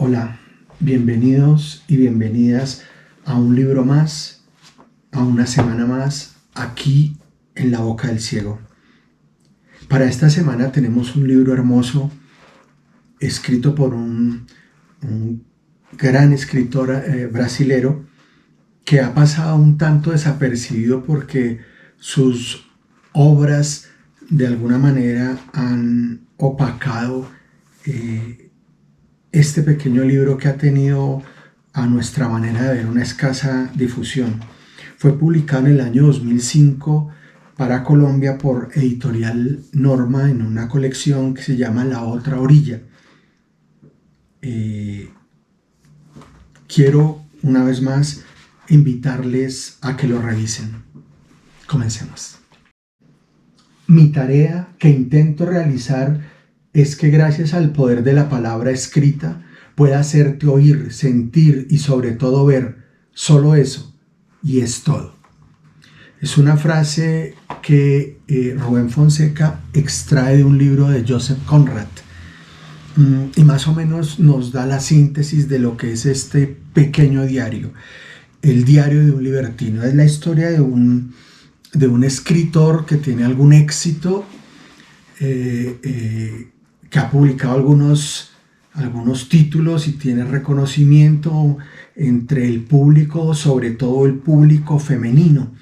Hola, bienvenidos y bienvenidas a un libro más, a una semana más, aquí en La Boca del Ciego. Para esta semana tenemos un libro hermoso, escrito por un gran escritor brasilero, que ha pasado un tanto desapercibido porque sus obras de alguna manera han opacado este pequeño libro que ha tenido, a nuestra manera de ver, una escasa difusión. Fue publicado en el año 2005 para Colombia por Editorial Norma en una colección que se llama La Otra Orilla. Quiero una vez más invitarles a que lo revisen. Comencemos. Mi tarea que intento realizar es que gracias al poder de la palabra escrita pueda hacerte oír, sentir y sobre todo ver. Solo eso, y es todo. Es una frase que Rubén Fonseca extrae de un libro de Joseph Conrad, y más o menos nos da la síntesis de lo que es este pequeño diario, el diario de un libertino. Es la historia de un escritor que tiene algún éxito, que ha publicado algunos títulos y tiene reconocimiento entre el público, sobre todo el público femenino.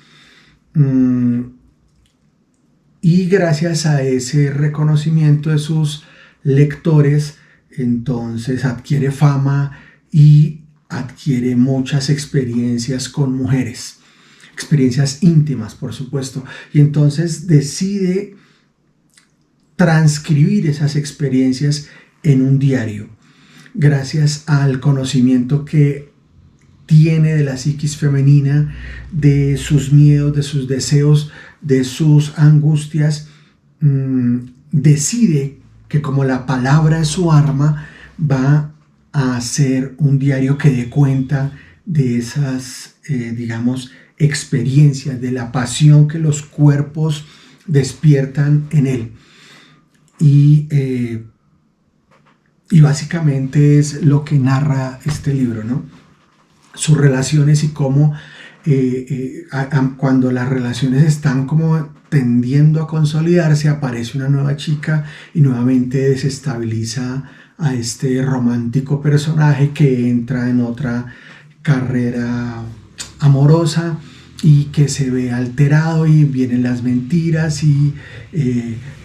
Y gracias a ese reconocimiento de sus lectores, entonces adquiere fama y adquiere muchas experiencias con mujeres, experiencias íntimas, por supuesto, y entonces decide transcribir esas experiencias en un diario, gracias al conocimiento que tiene de la psiquis femenina, de sus miedos, de sus deseos, de sus angustias. Decide que, como la palabra es su arma, va a hacer un diario que dé cuenta de esas, experiencias, de la pasión que los cuerpos despiertan en él. Y básicamente es lo que narra este libro, ¿no? Sus relaciones y cómo cuando las relaciones están como tendiendo a consolidarse, aparece una nueva chica y nuevamente desestabiliza a este romántico personaje que entra en otra carrera amorosa y que se ve alterado, y vienen las mentiras y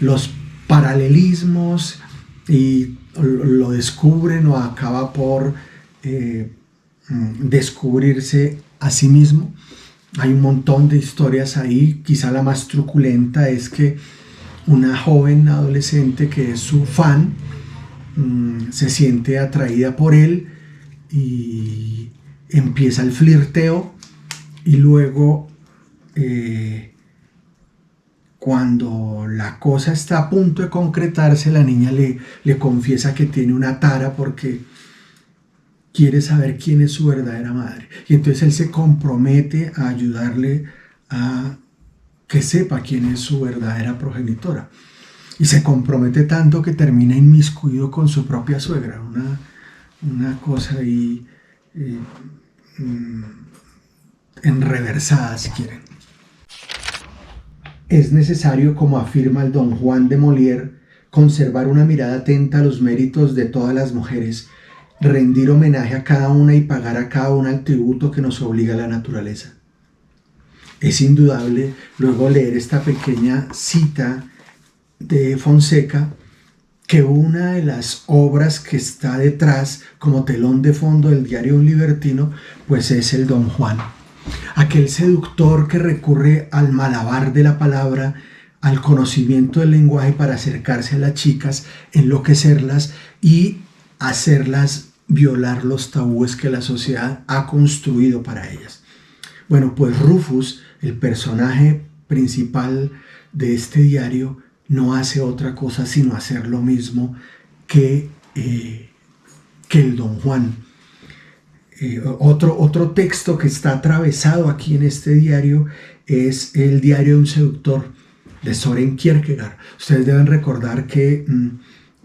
los paralelismos, y lo descubren o acaba por descubrirse a sí mismo. Hay un montón de historias ahí. Quizá la más truculenta es que una joven adolescente que es su fan se siente atraída por él y empieza el flirteo, y luego cuando la cosa está a punto de concretarse, la niña le confiesa que tiene una tara porque quiere saber quién es su verdadera madre. Y entonces él se compromete a ayudarle a que sepa quién es su verdadera progenitora. Y se compromete tanto que termina inmiscuido con su propia suegra. Una cosa ahí enreversada, si quieren. Es necesario, como afirma el Don Juan de Molière, conservar una mirada atenta a los méritos de todas las mujeres, rendir homenaje a cada una y pagar a cada una el tributo que nos obliga la naturaleza. Es indudable luego leer esta pequeña cita de Fonseca, que una de las obras que está detrás como telón de fondo del diario de un libertino, pues es el Don Juan. Aquel seductor que recurre al malabar de la palabra, al conocimiento del lenguaje para acercarse a las chicas, enloquecerlas y hacerlas violar los tabúes que la sociedad ha construido para ellas. Bueno, pues Rufus, el personaje principal de este diario, no hace otra cosa sino hacer lo mismo que el Don Juan. Otro texto que está atravesado aquí en este diario es el diario de un seductor, de Soren Kierkegaard. Ustedes deben recordar que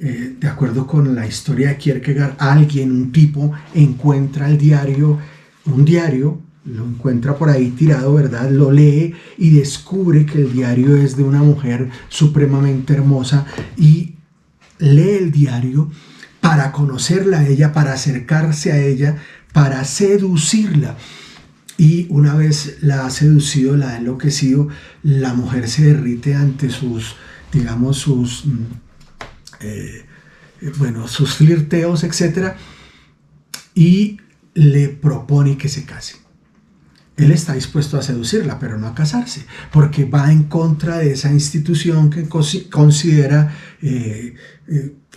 De acuerdo con la historia de Kierkegaard, un tipo, encuentra un diario, lo encuentra por ahí tirado, ¿verdad? Lo lee y descubre que el diario es de una mujer supremamente hermosa y lee el diario para conocerla a ella, para acercarse a ella, para seducirla. Y una vez la ha seducido, la ha enloquecido, la mujer se derrite ante sus, digamos, sus flirteos, etc. Y le propone que se case. Él está dispuesto a seducirla, pero no a casarse, porque va en contra de esa institución que considera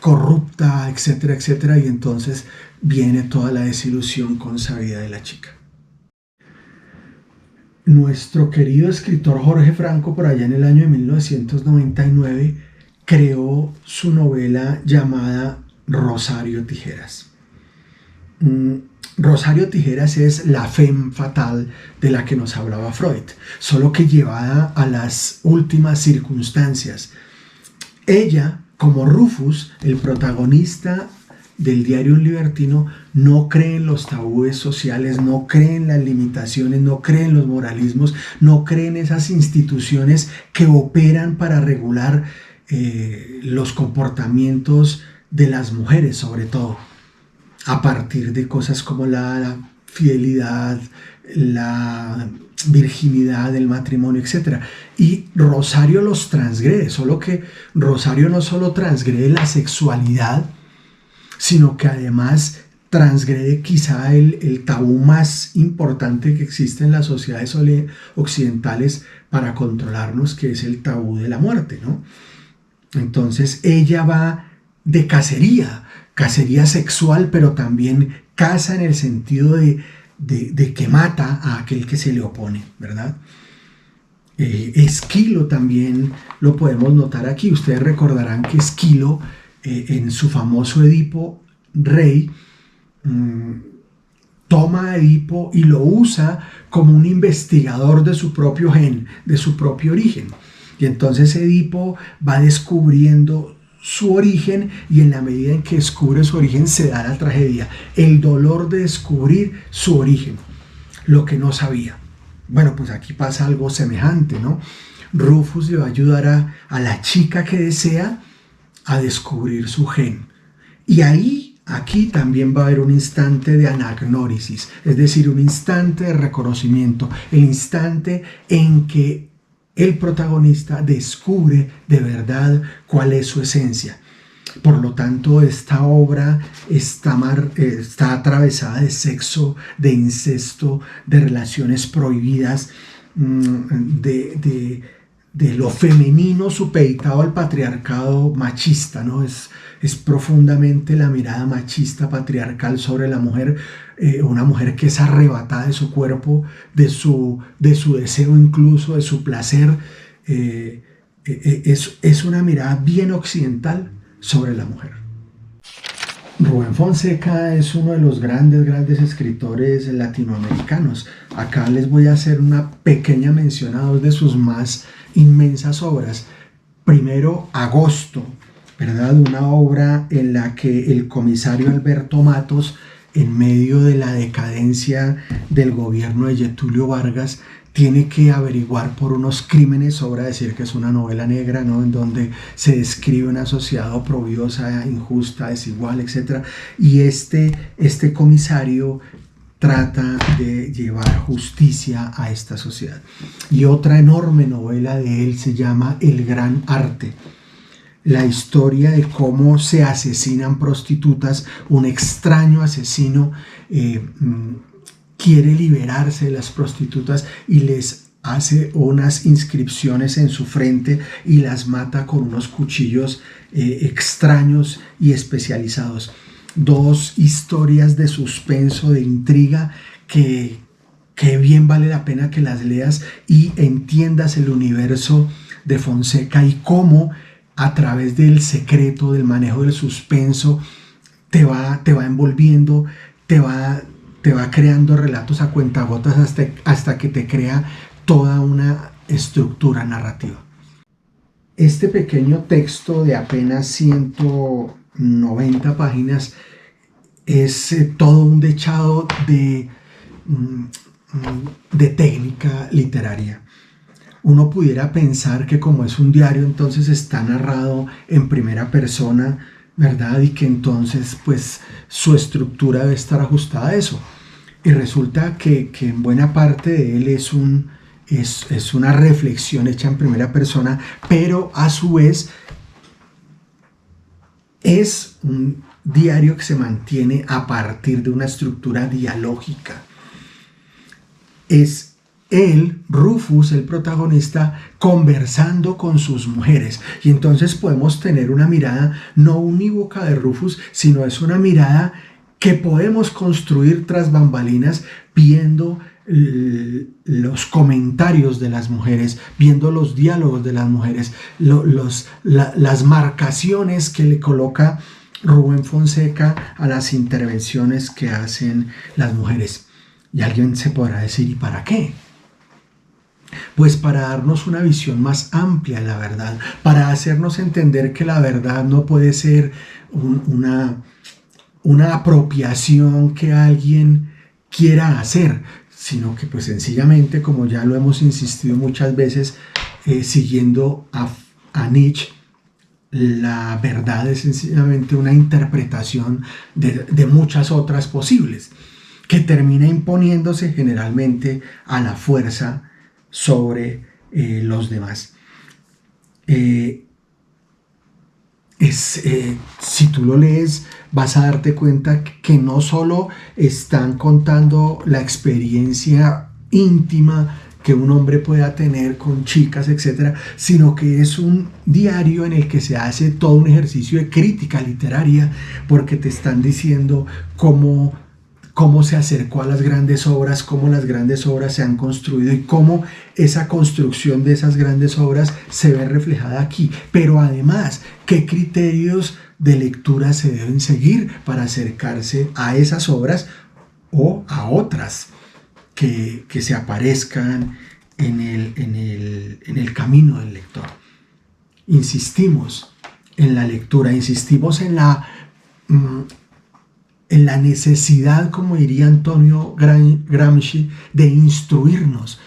corrupta, etcétera, etcétera, y entonces viene toda la desilusión consabida de la chica. Nuestro querido escritor Jorge Franco, por allá en el año de 1999, creó su novela llamada Rosario Tijeras. Rosario Tijeras es la femme fatale de la que nos hablaba Freud, solo que llevada a las últimas circunstancias. Ella, como Rufus, el protagonista del diario Un Libertino, no cree en los tabúes sociales, no cree en las limitaciones, no cree en los moralismos, no cree en esas instituciones que operan para regular los comportamientos de las mujeres, sobre todo a partir de cosas como la fidelidad, la virginidad, el matrimonio, etc. Y Rosario los transgrede, solo que Rosario no solo transgrede la sexualidad, sino que además transgrede quizá el tabú más importante que existe en las sociedades occidentales para controlarnos, que es el tabú de la muerte, ¿no? Entonces ella va de cacería sexual, pero también caza en el sentido de que mata a aquel que se le opone, ¿verdad? Esquilo también lo podemos notar aquí. Ustedes recordarán que Esquilo, en su famoso Edipo Rey, toma a Edipo y lo usa como un investigador de su propio gen, de su propio origen. Y entonces Edipo va descubriendo su origen, y en la medida en que descubre su origen se da la tragedia, el dolor de descubrir su origen, lo que no sabía. Bueno, pues aquí pasa algo semejante, ¿no? Rufus le va a ayudar a la chica que desea a descubrir su gen. Y aquí también va a haber un instante de anagnórisis, es decir, un instante de reconocimiento, el instante en que el protagonista descubre de verdad cuál es su esencia. Por lo tanto, esta obra está atravesada de sexo, de incesto, de relaciones prohibidas, de lo femenino supeditado al patriarcado machista, ¿no? Es profundamente la mirada machista patriarcal sobre la mujer, una mujer que es arrebatada de su cuerpo, de su deseo, incluso de su placer. Es una mirada bien occidental sobre la mujer. Rubén Fonseca es uno de los grandes escritores latinoamericanos. Acá les voy a hacer una pequeña mención a dos de sus más inmensas obras. Primero, Agosto, ¿verdad? Una obra en la que el comisario Alberto Matos, en medio de la decadencia del gobierno de Getúlio Vargas, tiene que averiguar por unos crímenes, sobra decir que es una novela negra, ¿no? En donde se describe una sociedad oprobiosa, injusta, desigual, etc. Y este comisario trata de llevar justicia a esta sociedad. Y otra enorme novela de él se llama El Gran Arte. La historia de cómo se asesinan prostitutas, un extraño asesino quiere liberarse de las prostitutas y les hace unas inscripciones en su frente y las mata con unos cuchillos extraños y especializados. Dos historias de suspenso, de intriga, que bien vale la pena que las leas y entiendas el universo de Fonseca y cómo a través del secreto, del manejo del suspenso, te va envolviendo, te va creando relatos a cuentagotas hasta que te crea toda una estructura narrativa. Este pequeño texto de apenas 190 páginas es todo un dechado de técnica literaria. Uno pudiera pensar que como es un diario, entonces está narrado en primera persona, ¿verdad? Y que entonces pues su estructura debe estar ajustada a eso. Y resulta que en buena parte de él es una reflexión hecha en primera persona, pero a su vez es un diario que se mantiene a partir de una estructura dialógica. Es él, Rufus, el protagonista, conversando con sus mujeres. Y entonces podemos tener una mirada no unívoca de Rufus, sino es una mirada que podemos construir tras bambalinas viendo los comentarios de las mujeres, viendo los diálogos de las mujeres, las marcaciones que le coloca Rubén Fonseca a las intervenciones que hacen las mujeres. Y alguien se podrá decir, ¿y para qué? Pues para darnos una visión más amplia de la verdad, para hacernos entender que la verdad no puede ser una apropiación que alguien quiera hacer, sino que pues sencillamente, como ya lo hemos insistido muchas veces, siguiendo a Nietzsche, la verdad es sencillamente una interpretación de muchas otras posibles, que termina imponiéndose generalmente a la fuerza sobre los demás. Si tú lo lees, vas a darte cuenta que no solo están contando la experiencia íntima que un hombre pueda tener con chicas, etcétera, sino que es un diario en el que se hace todo un ejercicio de crítica literaria, porque te están diciendo cómo se acercó a las grandes obras, cómo las grandes obras se han construido y cómo esa construcción de esas grandes obras se ve reflejada aquí. Pero además, ¿qué criterios de lectura se deben seguir para acercarse a esas obras o a otras que se aparezcan en el camino del lector? Insistimos en la lectura, insistimos en la necesidad, como diría Antonio Gramsci, de instruirnos.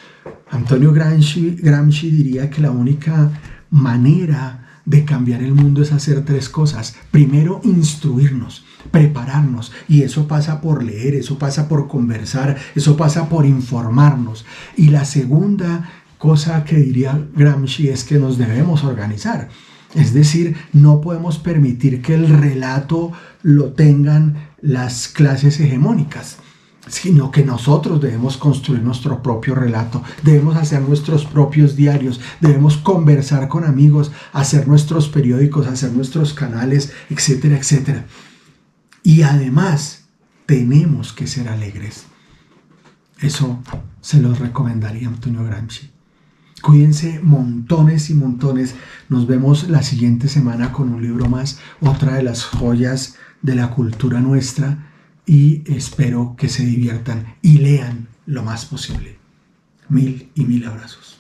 Antonio Gramsci diría que la única manera de cambiar el mundo es hacer tres cosas. Primero, instruirnos, prepararnos, y eso pasa por leer, eso pasa por conversar, eso pasa por informarnos. Y la segunda cosa que diría Gramsci es que nos debemos organizar. Es decir, no podemos permitir que el relato lo tengan las clases hegemónicas, sino que nosotros debemos construir nuestro propio relato, debemos hacer nuestros propios diarios, debemos conversar con amigos, hacer nuestros periódicos, hacer nuestros canales, etcétera, etcétera. Y además, tenemos que ser alegres. Eso se los recomendaría Antonio Gramsci. Cuídense montones y montones. Nos vemos la siguiente semana con un libro más, otra de las joyas de la cultura nuestra, y espero que se diviertan y lean lo más posible. 1000 y 1000 abrazos.